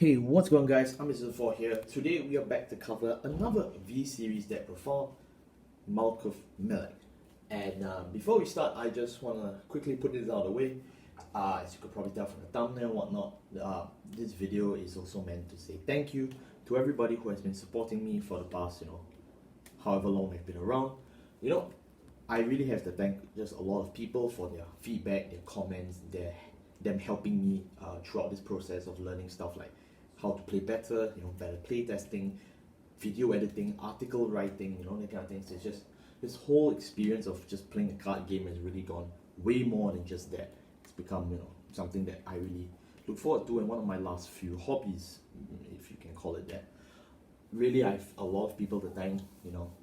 Hey, what's going on guys? I'm Mr. 4 here. Today we are back to cover another V-series deck profile, Malkuth-Melekh. And before we start, I just want to quickly put this out of the way. As you could probably tell from the thumbnail and whatnot, this video is also meant to say thank you to everybody who has been supporting me for the past, however long I've been around. I really have to thank just a lot of people for their feedback, their comments, them helping me throughout this process of learning stuff like how to play better, better play testing, video editing, article writing, that kind of things. It's just this whole experience of just playing a card game has really gone way more than just that. It's become, something that I really look forward to, and one of my last few hobbies, if you can call it that. Really, I've a lot of people to thank,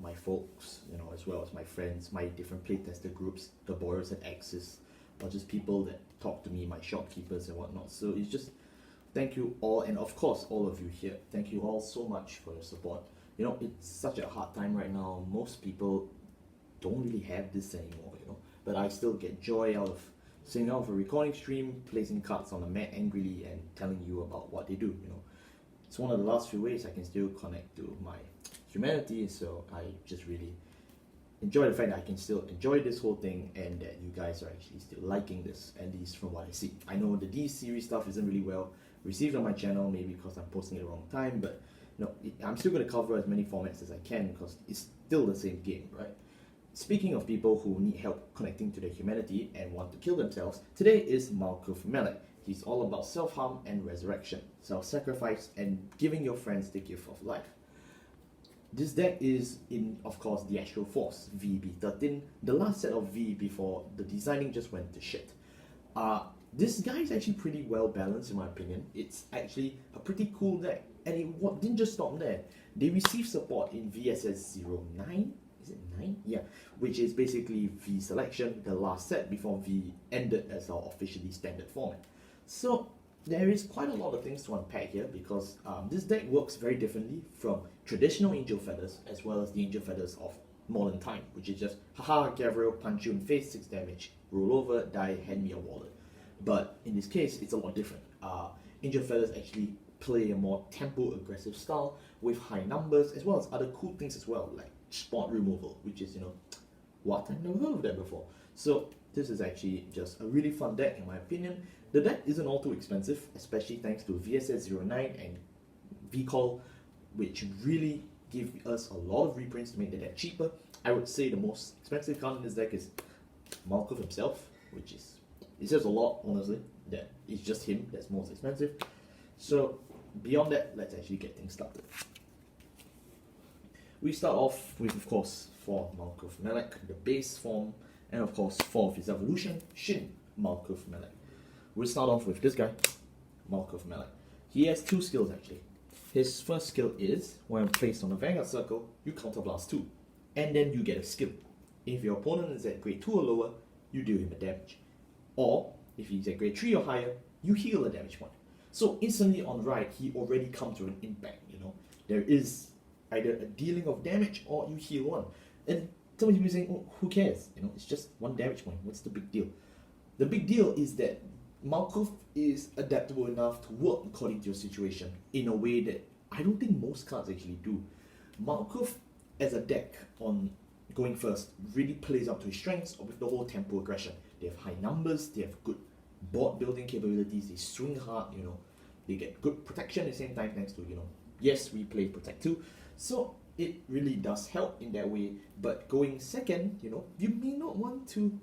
my folks, as well as my friends, my different playtester groups, the Borrowers at Axis, or just people that talk to me, my shopkeepers and whatnot. So it's just thank you all, and of course all of you here. Thank you all so much for your support. It's such a hard time right now. Most people don't really have this anymore, but I still get joy out of sitting out of a recording stream, placing cards on the mat angrily and telling you about what they do. It's one of the last few ways I can still connect to my humanity, so I just really enjoy the fact that I can still enjoy this whole thing and that you guys are actually still liking this, at least from what I see. I know the D-series stuff isn't really well received on my channel, maybe because I'm posting it at the wrong time, but I'm still going to cover as many formats as I can because it's still the same game, right? Speaking of people who need help connecting to their humanity and want to kill themselves, today is Malkuth-Melekh. He's all about self-harm and resurrection, self-sacrifice, and giving your friends the gift of life. This deck is in, of course, the Astral Force, VB13, the last set of V before the designing just went to shit. This guy is actually pretty well balanced in my opinion. It's actually a pretty cool deck, and it didn't just stop there. They received support in VSS09, is it 9? Yeah, which is basically V Selection, the last set before V ended as our officially standard format. So there is quite a lot of things to unpack here because this deck works very differently from traditional Angel Feathers as well as the Angel Feathers of modern time, which is just haha, Gabriel, punch you in face, 6 damage, roll over, die, hand me a wallet. But in this case, it's a lot different. Angel Feathers actually play a more tempo aggressive style with high numbers as well as other cool things as well, like spot removal, which is, what? I've never heard of that before. So this is actually just a really fun deck in my opinion. The deck isn't all too expensive, especially thanks to VSS09 and VCall, which really give us a lot of reprints to make the deck cheaper. I would say the most expensive card in this deck is Malkuth himself, which is, it says a lot, honestly, that it's just him that's most expensive. So beyond that, let's actually get things started. We start off with, of course, for Malkuth-Melekh, the base form, and of course, for his evolution, Shin Malkuth-Melekh. We'll start off with this guy, Malkuth-Melekh. He has 2 skills actually. His first skill is, when placed on a Vanguard Circle, you counterblast 2, and then you get a skill. If your opponent is at grade 2 or lower, you deal him a damage. Or, if he's at grade 3 or higher, you heal a damage point. So instantly on right, he already comes with an impact, There is either a dealing of damage or you heal 1. And some of you saying, oh, who cares? It's just 1 damage point. What's the big deal? The big deal is that Malkuth is adaptable enough to work according to your situation in a way that I don't think most cards actually do. Malkuth as a deck on going first really plays up to his strengths with the whole tempo aggression. They have high numbers, they have good board building capabilities, they swing hard, they get good protection at the same time thanks to, yes, we play Protect 2. So it really does help in that way, but going second, you may not want to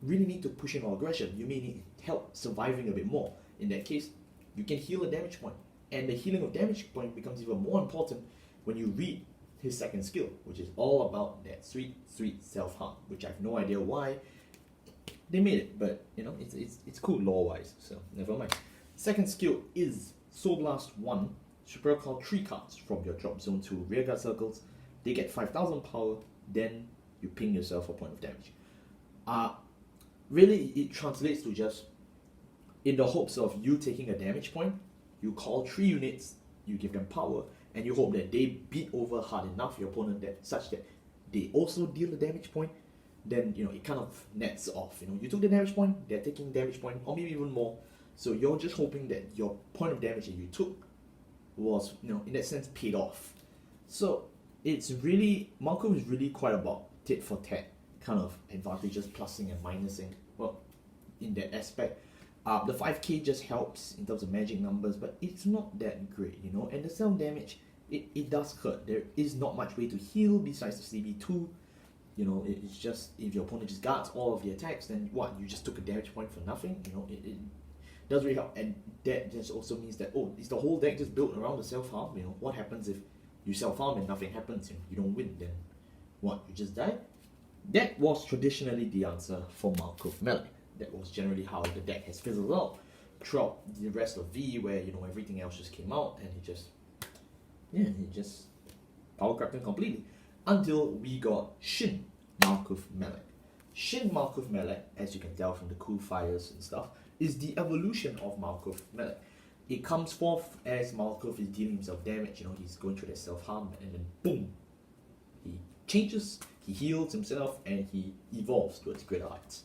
really need to push in all aggression. You may need help surviving a bit more. In that case, you can heal a damage point, and the healing of damage point becomes even more important when you read his second skill, which is all about that sweet, sweet self-harm, which I have no idea why they made it, but it's cool lore-wise, so never mind. Second skill is Soul Blast 1. Super call 3 cards from your drop zone to rearguard circles. They get 5,000 power, then you ping yourself a point of damage. Really, it translates to just, in the hopes of you taking a damage point, you call 3 units, you give them power, and you hope that they beat over hard enough your opponent such that they also deal a damage point. Then it kind of nets off. You took the damage point, they're taking damage point, or maybe even more. So you're just hoping that your point of damage that you took was, in that sense, paid off. So it's really, Malkuth is really quite about tit for tat kind of advantages, plussing and minusing. Well, in that aspect, the 5k just helps in terms of magic numbers, but it's not that great, and the self damage, it does hurt. There is not much way to heal besides the CB2. It's just, if your opponent just guards all of the attacks, then what, you just took a damage point for nothing. It does really help, and that just also means that, is the whole deck just built around the self-harm? What happens if you self-harm and nothing happens, you don't win, then what, you just die? That was traditionally the answer for Malkuth-Melekh. That was generally how the deck has fizzled out throughout the rest of V, where everything else just came out and he just power cracked him completely. Until we got Shin Malkuth-Melekh. Shin Malkuth-Melekh, as you can tell from the cool fires and stuff, is the evolution of Malkuth-Melekh. It comes forth as Malkuth is dealing himself damage, he's going through that self-harm, and then boom, he changes, he heals himself, and he evolves towards greater heights.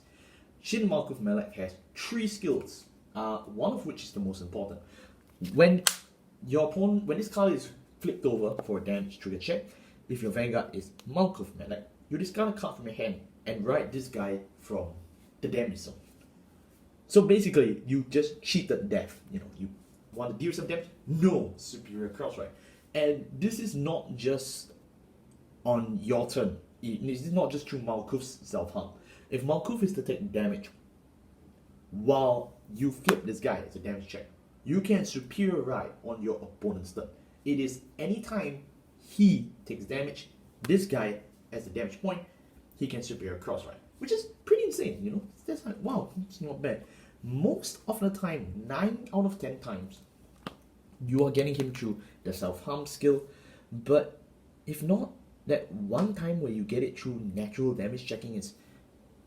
Shin Malkuth-Melekh has 3 skills, one of which is the most important. When this card is flipped over for a damage trigger check, if your Vanguard is Malkuth-Melekh, you discard a card from your hand and write this guy from the damage zone. So basically, you just cheated death. You want to deal some damage? No, superior crossride. And this is not just on your turn. This is not just through Malkuth's self-harm. If Malkuth is to take damage while you flip this guy as a damage check, you can superior ride on your opponent's turn. It is anytime he takes damage, this guy as a damage point, he can superior cross ride, which is pretty insane, That's like, wow, it's not bad. Most of the time, 9 out of 10 times, you are getting him through the self-harm skill, but if not, that one time where you get it through natural damage checking is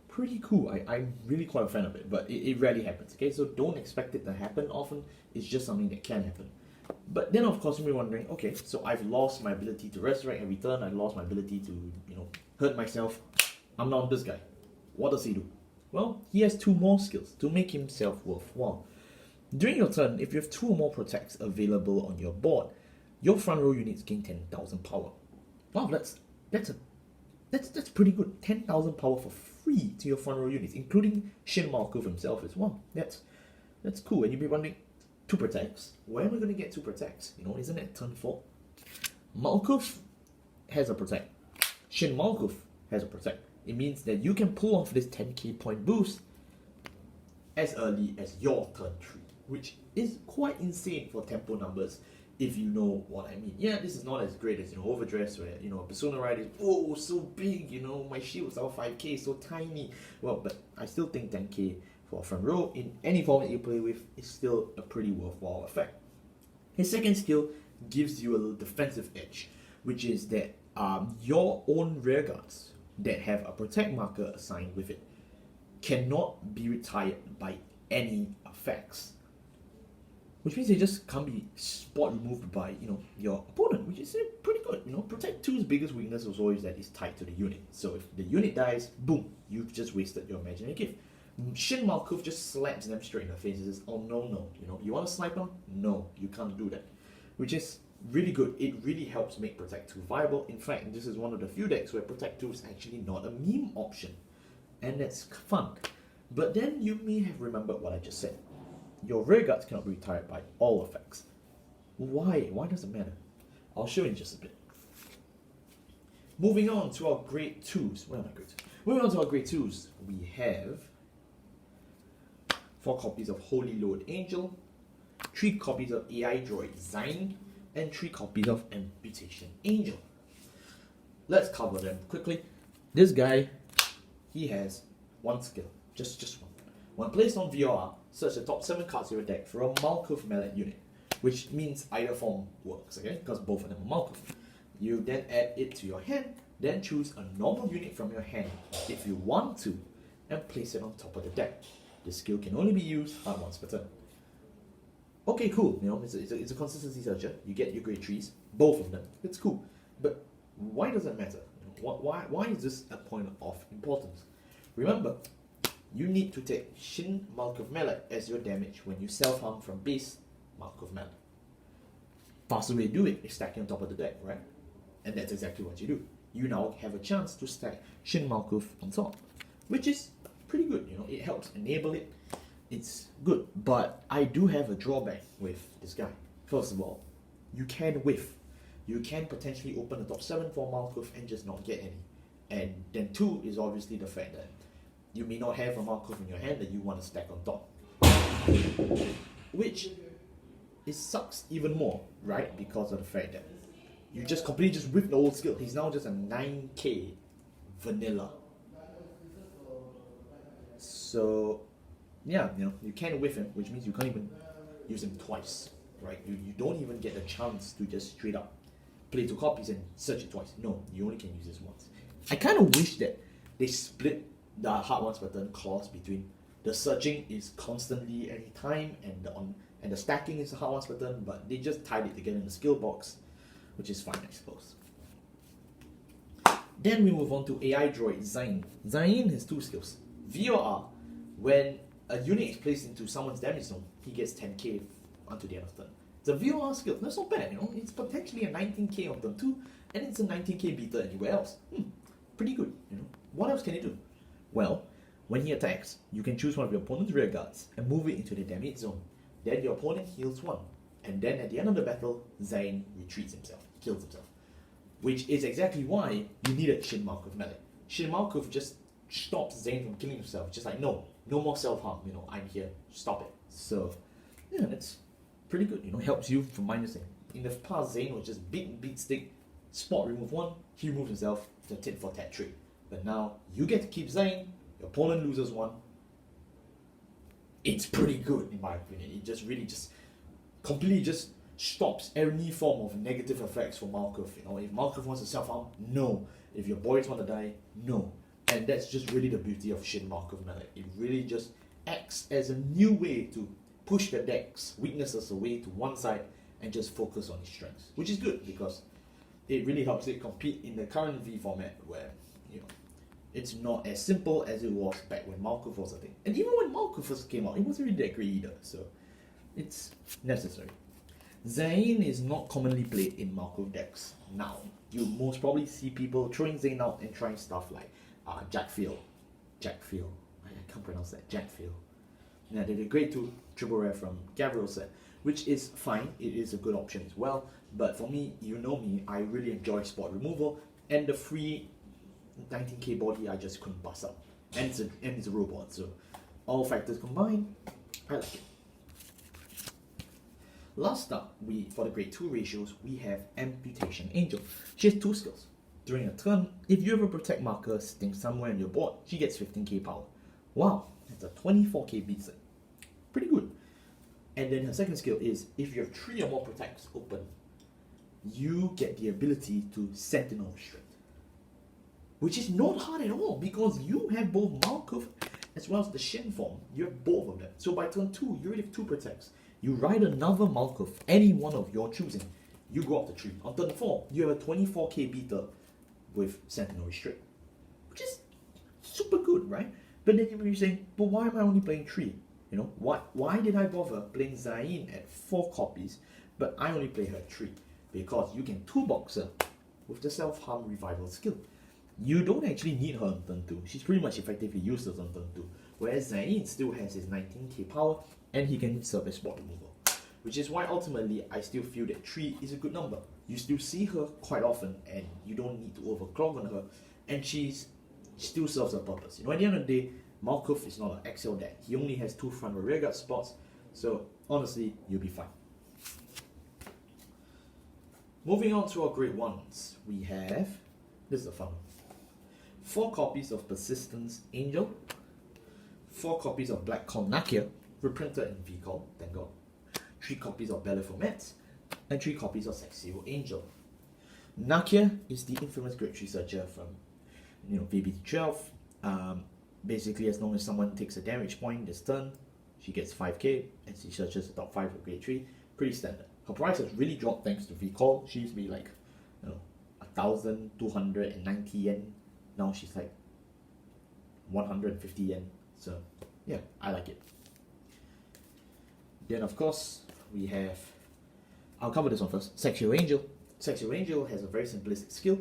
pretty cool. I'm really quite a fan of it, but it rarely happens, okay? So don't expect it to happen often, it's just something that can happen. But then of course you'll be wondering, okay, so I've lost my ability to resurrect every turn, I've lost my ability to, hurt myself, I'm not this guy. What does he do? Well, he has 2 more skills to make himself worthwhile. During your turn, if you have 2 or more protects available on your board, your front row units gain 10,000 power. Wow, that's pretty good. 10,000 power for free to your front row units, including Shin Malkuth himself as well. That's cool. And you'll be wondering, 2 protects? Where am I going to get 2 protects? Isn't it turn 4? Malkuth has a protect. Shin Malkuth has a protect. It means that you can pull off this 10k point boost as early as your turn 3, which is quite insane for tempo numbers, if you know what I mean. Yeah, this is not as great as, Overdress, where, a Persona Ride is, so big, my shield's out 5k, so tiny. Well, but I still think 10k for a front row, in any format you play with, is still a pretty worthwhile effect. His second skill gives you a little defensive edge, which is that your own rearguards that have a protect marker assigned with it cannot be retired by any effects, which means they just can't be spot removed by your opponent, which is pretty good. Protect 2's biggest weakness is always that it's tied to the unit. So if the unit dies, boom, you've just wasted your imaginary gift. Shin Malkuth just slaps them straight in the face and says, oh no, you want to snipe them? No, you can't do that, which is really good. It really helps make Protect 2 viable. In fact, this is one of the few decks where Protect 2 is actually not a meme option, and that's fun. But then you may have remembered what I just said. Your rearguards cannot be retired by all effects. Why? Why does it matter? I'll show you in just a bit. Moving on to our grade 2s. Where are my grade 2s? Moving on to our grade 2s, we have 4 copies of Holy Lord Angel, 3 copies of AI Droid Zine, and 3 copies of Amputation Angel. Let's cover them quickly. This guy, he has 1 skill, just one. When placed on VOR, search the top 7 cards of your deck for a Malkuth-Melekh unit, which means either form works, okay? Because both of them are Malkuth. You then add it to your hand, then choose a normal unit from your hand if you want to, and place it on top of the deck. This skill can only be used once per turn. Okay, cool. It's a consistency searcher. You get your grade 3s, both of them. It's cool. But why does it matter? Why is this a point of importance? Remember, you need to take Shin Malkuth-Melekh as your damage when you self-harm from base Malkuth-Melekh. Faster way to do it is stacking on top of the deck, right? And that's exactly what you do. You now have a chance to stack Shin Malkuth on top, which is pretty good, you know, it helps enable it. It's good, but I do have a drawback with this guy. First of all, you can whiff. You can potentially open the top 7 for Malkuth and just not get any. And then 2 is obviously the fact that you may not have a Malkuth in your hand that you want to stack on top. Which it sucks even more, right? Because of the fact that you just completely just whipped the old skill. He's now just a 9k vanilla. So yeah, you know, you can't whiff him, which means you can't even use him twice, right? You don't even get a chance to just straight up play 2 copies and search it twice. No, you only can use this once. I kind of wish that they split the hard ones button clause between the searching is constantly anytime and the stacking is the hard ones button, but they just tied it together in the skill box, which is fine, I suppose. Then we move on to AI droid Zain. Zain has 2 skills. VOR, when a unit is placed into someone's damage zone, he gets 10k until the end of turn. It's a VOR skill. That's not bad, you know. It's potentially a 19k on turn 2, and it's a 19k beater anywhere else. Pretty good, you know. What else can it do? Well, when he attacks, you can choose one of your opponent's rear guards and move it into the damage zone. Then your opponent heals 1. And then at the end of the battle, Zain retreats himself, kills himself. Which is exactly why you needed Shin Malkuth-Melekh. Shin Malkuth just stops Zain from killing himself. Just like, no more self-harm, you know, I'm here, stop it. So, yeah, that's pretty good, you know, helps you from minusing. In the past, Zain was just beat stick, spot remove 1, he removes himself, it's a tit for tat trick. But now, you get to keep Zain, your opponent loses 1. It's pretty good, in my opinion. It just really just completely just stops any form of negative effects for Malkuth. You know, if Malkuth wants to self-harm, no. If your boys want to die, no. And that's just really the beauty of Shin Malkuth-Melekh. It really just acts as a new way to push the deck's weaknesses away to one side and just focus on its strengths, which is good because it really helps it compete in the current V format where, you know, it's not as simple as it was back when Malkuth was a thing. And even when Malkuth first came out, it wasn't really that great either, so it's necessary. Zain is not commonly played in Malkuth decks now. You most probably see people throwing Zain out and trying stuff like Jackfield. I can't pronounce that. Jackfield. Yeah, they did great too. Triple rare from Gabriel set, which is fine. It is a good option as well. But for me, you know me, I really enjoy spot removal, and the free 19k body I just couldn't bust up. And it's a robot, so all factors combined, I like it. Last up, for the grade 2 ratios, we have Amputation Angel. She has 2 skills. During a turn, if you have a protect marker sitting somewhere on your board, she gets 15k power. Wow, that's a 24k beat set. Pretty good. And then her second skill is, if you have 3 or more protects open, you get the ability to Sentinel Restrict. Which is not hard at all, because you have both Malkuth as well as the Shin form. You have both of them. So by turn 2, you already have 2 protects. You ride another Malkuth, any one of your choosing. You go up to 3. On turn 4, you have a 24k beater with Sentinel Restrict. Which is super good, right? But then you may be saying, but why am I only playing 3? You know, why did I bother playing Zain at 4 copies, but I only play her at 3? Because you can 2-box her with the self-harm revival skill. You don't actually need her on turn 2. She's pretty much effectively useless on turn 2. Whereas Zain still has his 19k power, and he can serve as spot removal. Which is why ultimately I still feel that 3 is a good number. You still see her quite often, and you don't need to overclock on her, and she still serves a purpose. You know, at the end of the day, Malkuth is not an XL deck. He only has 2 front or rear guard spots, so honestly, you'll be fine. Moving on to our grade 1s, we have, this is a fun one. 4 copies of Persistence Angel, 4 copies of Black Call Nakia, reprinted in VCall, thank God, 3 copies of Bellefomet, and 3 copies of Sexio Angel. Nakia is the infamous grade 3 searcher from, you know, VBT12. Basically, as long as someone takes a damage point this turn, she gets 5k, and she searches the top 5 of grade 3. Pretty standard. Her price has really dropped thanks to VCall. She used to be like, you know, 1,290 yen. Now she's like 150 yen. So yeah, I like it. Then of course we have I'll cover this one first. Sexual Angel. Sexual Angel has a very simplistic skill.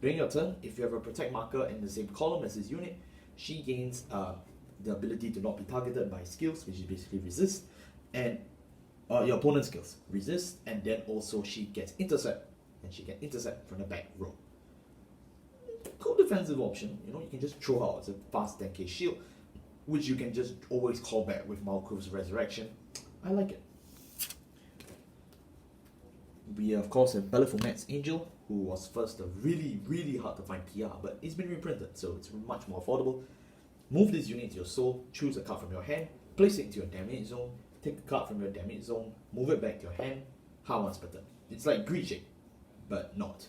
During your turn, if you have a protect marker in the same column as this unit, she gains the ability to not be targeted by skills, which is basically resist, and your opponent's skills. Resist, and then also she gets intercept, and she can intercept from the back row. Cool defensive option, you know, you can just throw out as a fast 10k shield, which you can just always call back with Malkuth's Resurrection. I like it. We of course have Malkuth-Melekh Angel, who was first a really hard to find PR, but it's been reprinted, so it's much more affordable. Move this unit into your soul, choose a card from your hand, place it into your damage zone, take a card from your damage zone, move it back to your hand, hard once per turn. It's like Greed Shape, but not.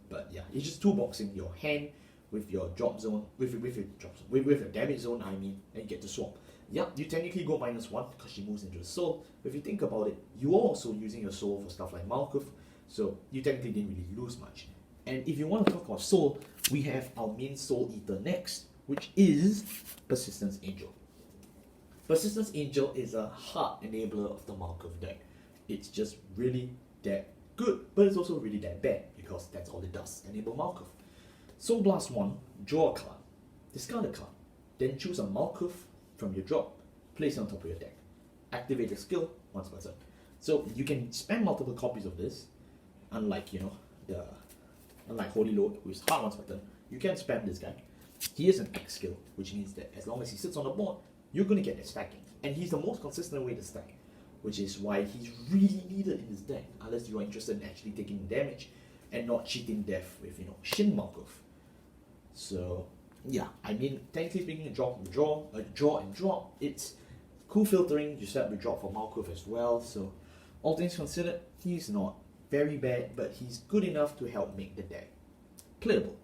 But yeah, it's just toolboxing your hand with your drop zone, with your damage zone, I mean, and you get to swap. Yep, you technically go -1 because she moves into the soul, but if you think about it, you're also using your soul for stuff like Malkuth, so you technically didn't really lose much. And if you want to talk about soul, we have our main soul eater next, which is Persistence Angel. Persistence Angel is a hard enabler of the Malkuth deck. It's just really that good, but it's also really that bad, because that's all it does, enable Malkuth. Soul Blast 1, draw a card, discard a card, then choose a Malkuth from your drop, place it on top of your deck. Activate the skill once per turn. So you can spam multiple copies of this, unlike unlike Holy Load, who is hard once per turn. You can spam this guy. He is an X skill, which means that as long as he sits on the board, you're going to get that stacking. And he's the most consistent way to stack, which is why he's really needed in this deck, unless you are interested in actually taking damage and not cheating death with, Shin Malkuth. So yeah, I mean, technically speaking, a draw and drop, it's cool filtering. You set up the drop for Malkuth as well, so all things considered, he's not very bad, but he's good enough to help make the deck playable.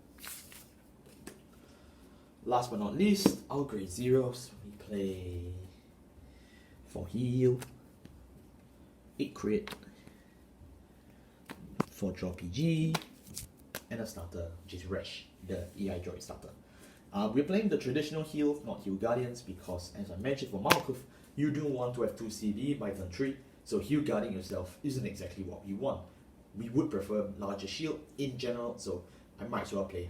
Last but not least, our grade zeros. We play for heal, 8 crit, 4 draw PG, and a starter, which is Resh, the AI droid starter. We're playing the traditional heal, not heal guardians, because as I mentioned for Malkuth, you do want to have 2 CD by turn 3, so heal guarding yourself isn't exactly what we want. We would prefer larger shield in general, so I might as well play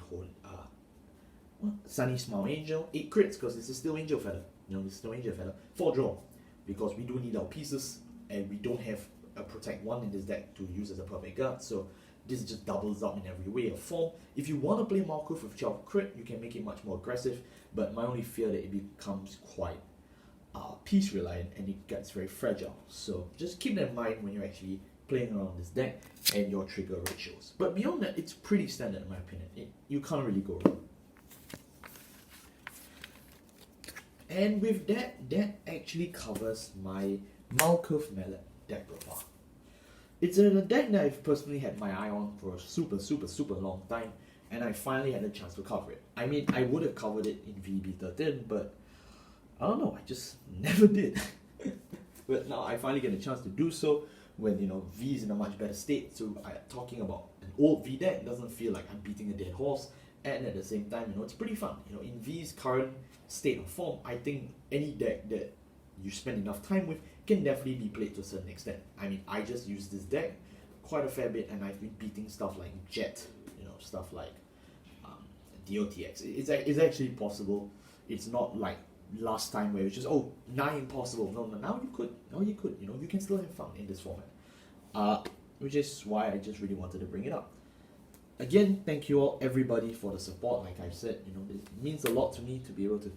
Sunny Smile Angel, 8 crits, because it's a Still Angel Feather. It's Still Angel Feather. 4 draw, because we do need our pieces, and we don't have a Protect 1 in this deck to use as a perfect guard, so this just doubles up in every way or form. If you want to play Malkuth with 12 crit, you can make it much more aggressive, but my only fear that it becomes quite piece reliant and it gets very fragile. So just keep that in mind when you're actually playing around this deck and your trigger ratios. But beyond that, it's pretty standard in my opinion. You can't really go wrong. And with that, that actually covers my Malkuth-Melekh deck profile. It's a deck that I've personally had my eye on for a super long time, and I finally had a chance to cover it. I mean, I would have covered it in VB13, but I don't know, I just never did. But now I finally get a chance to do so when, V is in a much better state, so talking about an old V deck doesn't feel like I'm beating a dead horse, and at the same time, it's pretty fun. In V's current state of form, I think any deck that you spend enough time with can definitely be played to a certain extent. I mean, I just use this deck quite a fair bit, and I've been beating stuff like Jet, stuff like DOTX. It's actually possible. It's not like last time where it's just, now impossible. No, now you could. You can still have fun in this format. Which is why I just really wanted to bring it up. Again, thank you all, everybody, for the support. Like I've said, it means a lot to me to be able to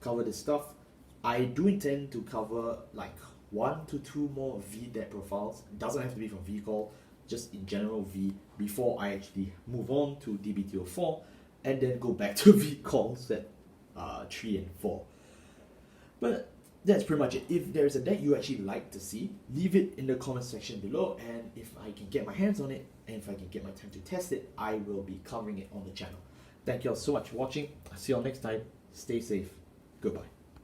cover this stuff. I do intend to cover like 1 to 2 more V deck profiles. It doesn't have to be from VCall, just in general V, before I actually move on to DBTO4 and then go back to VCall set 3 and 4. But that's pretty much it. If there's a deck you actually like to see, leave it in the comment section below, and if I can get my hands on it and if I can get my time to test it, I will be covering it on the channel. Thank you all so much for watching. I'll see you all next time. Stay safe. Goodbye.